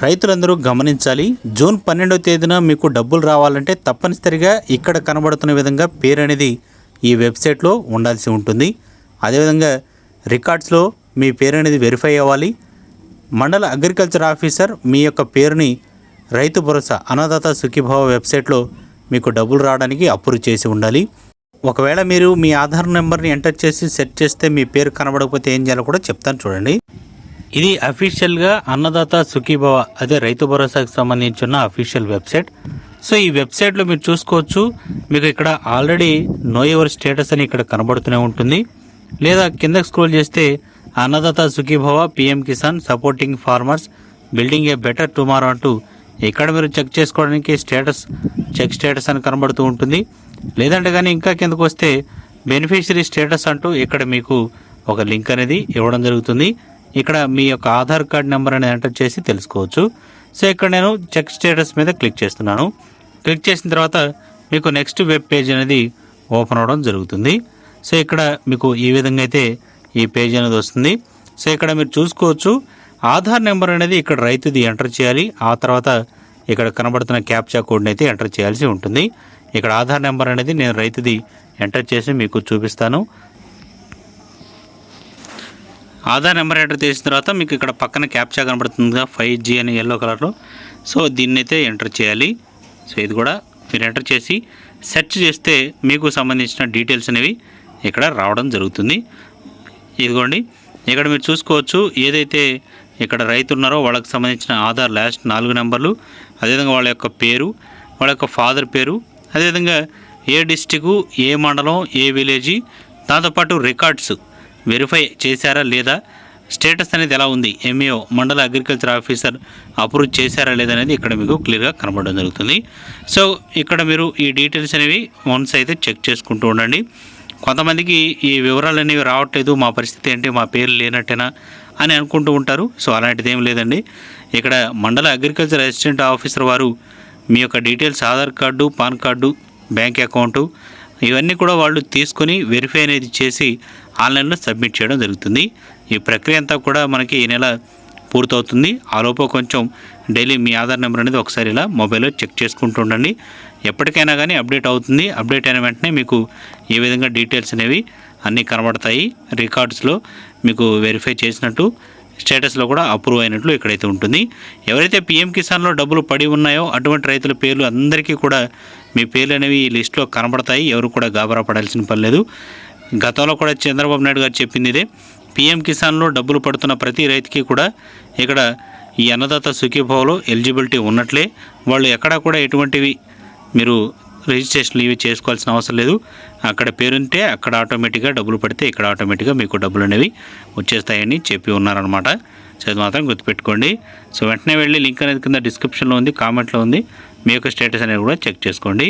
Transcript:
రైతులందరూ గమనించాలి. జూన్ 12వ తేదీన మీకు డబ్బులు రావాలంటే తప్పనిసరిగా ఇక్కడ కనబడుతున్న విధంగా పేరు అనేది ఈ వెబ్సైట్లో ఉండాల్సి ఉంటుంది. అదేవిధంగా రికార్డ్స్లో మీ పేరు అనేది వెరిఫై అవ్వాలి. మండల అగ్రికల్చర్ ఆఫీసర్ మీ యొక్క పేరుని రైతు భరోసా అన్నదాత సుఖీభవ వెబ్సైట్లో మీకు డబ్బులు రావడానికి అప్రూవ్ చేసి ఉండాలి. ఒకవేళ మీరు మీ ఆధార్ నెంబర్ని ఎంటర్ చేసి సెట్ చేస్తే మీ పేరు కనబడకపోతే ఏం చేయాలో కూడా చెప్తాను చూడండి. ఇది అఫీషియల్గా అన్నదాత సుఖీభవ అదే రైతు భరోసాకు సంబంధించిన అఫీషియల్ వెబ్సైట్. సో ఈ వెబ్సైట్లో మీరు చూసుకోవచ్చు. మీకు ఇక్కడ ఆల్రెడీ నో యువర్ స్టేటస్ అని ఇక్కడ కనబడుతూనే ఉంటుంది. లేదా కిందకి స్క్రోల్ చేస్తే Annadata Sukhibhava PM Kisan supporting farmers building a better tomorrow అంటూ ఇక్కడ మీరు చెక్ చేసుకోవడానికి చెక్ స్టేటస్ అని కనబడుతూ ఉంటుంది. లేదంటే కానీ ఇంకా కిందకు వస్తే బెనిఫిషరీ స్టేటస్ అంటూ ఇక్కడ మీకు ఒక లింక్ అనేది ఇవ్వడం జరుగుతుంది. ఇక్కడ మీ యొక్క ఆధార్ కార్డ్ నెంబర్ అనేది ఎంటర్ చేసి తెలుసుకోవచ్చు. సో ఇక్కడ నేను చెక్ స్టేటస్ మీద క్లిక్ చేస్తున్నాను. క్లిక్ చేసిన తర్వాత మీకు నెక్స్ట్ వెబ్ పేజ్ అనేది ఓపెన్ అవ్వడం జరుగుతుంది. సో ఇక్కడ మీకు ఈ విధంగా అయితే ఈ పేజ్ అనేది వస్తుంది. సో ఇక్కడ మీరు చూసుకోవచ్చు. ఆధార్ నెంబర్ అనేది ఇక్కడ రైతుది ఎంటర్ చేయాలి. ఆ తర్వాత ఇక్కడ కనబడుతున్న క్యాప్చా కోడ్ని అయితే ఎంటర్ చేయాల్సి ఉంటుంది. ఇక్కడ ఆధార్ నెంబర్ అనేది నేను రైతుది ఎంటర్ చేసి మీకు చూపిస్తాను. ఆధార్ నెంబర్ ఎంటర్ చేసిన తర్వాత మీకు ఇక్కడ పక్కన క్యాప్చా కనబడుతుందిగా 5G అని ఎల్లో కలర్లో. సో దీన్ని అయితే ఎంటర్ చేయాలి. సో ఇది కూడా మీరు ఎంటర్ చేసి సెర్చ్ చేస్తే మీకు సంబంధించిన డీటెయిల్స్ అనేవి ఇక్కడ రావడం జరుగుతుంది. ఇదిగోండి ఇక్కడ మీరు చూసుకోవచ్చు. ఏదైతే ఇక్కడ రైతు ఉన్నారో వాళ్ళకి సంబంధించిన ఆధార్ లాస్ట్ 4 నెంబర్లు, అదేవిధంగా వాళ్ళ యొక్క పేరు, వాళ్ళ యొక్క ఫాదర్ పేరు, అదేవిధంగా ఏ డిస్టికు, ఏ మండలం, ఏ విలేజీ, దాంతోపాటు రికార్డ్స్ వెరిఫై చేశారా లేదా, స్టేటస్ అనేది ఎలా ఉంది, ఎంఈఓ మండల అగ్రికల్చర్ ఆఫీసర్ అప్రూవ్ చేశారా లేదా అనేది ఇక్కడ మీకు క్లియర్గా కనబడడం జరుగుతుంది. సో ఇక్కడ మీరు ఈ డీటెయిల్స్ అనేవి వన్స్ అయితే చెక్ చేసుకుంటూ ఉండండి. కొంతమందికి ఈ వివరాలు అనేవి రావట్లేదు, మా పరిస్థితి ఏంటి, మా పేరు లేనట్టేనా అని అనుకుంటూ ఉంటారు. సో అలాంటిది ఏం లేదండి. ఇక్కడ మండల అగ్రికల్చర్ అసిస్టెంట్ ఆఫీసర్ వారు మీ యొక్క details Aadhaar card, pan card, bank account ఇవన్నీ కూడా వాళ్ళు తీసుకొని వెరిఫై అనేది చేసి ఆన్లైన్లో సబ్మిట్ చేయడం జరుగుతుంది. ఈ ప్రక్రియ అంతా కూడా మనకి ఈ నెల పూర్తవుతుంది. ఆలోపు కొంచెం డైలీ మీ ఆధార్ నెంబర్ అనేది ఒకసారి ఇలా మొబైల్లో చెక్ చేసుకుంటూ ఉండండి. ఎప్పటికైనా కానీ అప్డేట్ అవుతుంది. అప్డేట్ అయిన వెంటనే మీకు ఏ విధంగా డీటెయిల్స్ అనేవి అన్నీ కనబడతాయి. రికార్డ్స్లో మీకు వెరిఫై చేసినట్టు, స్టేటస్లో కూడా అప్రూవ్ అయినట్లు ఇక్కడైతే ఉంటుంది. ఎవరైతే పిఎం కిసాన్లో డబ్బులు పడి ఉన్నాయో అటువంటి రైతుల పేర్లు అందరికీ కూడా మీ పేర్లు అనేవి ఈ లిస్టులో కనబడతాయి. ఎవరు కూడా గాబరా పడాల్సిన పని లేదు. గతంలో కూడా చంద్రబాబు నాయుడు గారు చెప్పింది ఇదే. పిఎం కిసాన్లో డబ్బులు పడుతున్న ప్రతి రైతుకి కూడా ఇక్కడ ఈ అన్నదాత సుఖీభవలో ఎలిజిబిలిటీ ఉన్నట్లే. వాళ్ళు ఎక్కడా కూడా ఎటువంటివి మీరు రిజిస్ట్రేషన్లు ఇవి చేసుకోవాల్సిన అవసరం లేదు. అక్కడ పేరుంటే అక్కడ ఆటోమేటిక్గా డబ్బులు పడితే ఇక్కడ ఆటోమేటిక్గా మీకు డబ్బులు అనేవి వచ్చేస్తాయని చెప్పి ఉన్నారనమాట. సో అది మాత్రం గుర్తుపెట్టుకోండి. సో వెంటనే వెళ్ళి లింక్ అనేది కింద డిస్క్రిప్షన్లో ఉంది, కామెంట్లో ఉంది. మీ యొక్క స్టేటస్ అనేది కూడా చెక్ చేసుకోండి.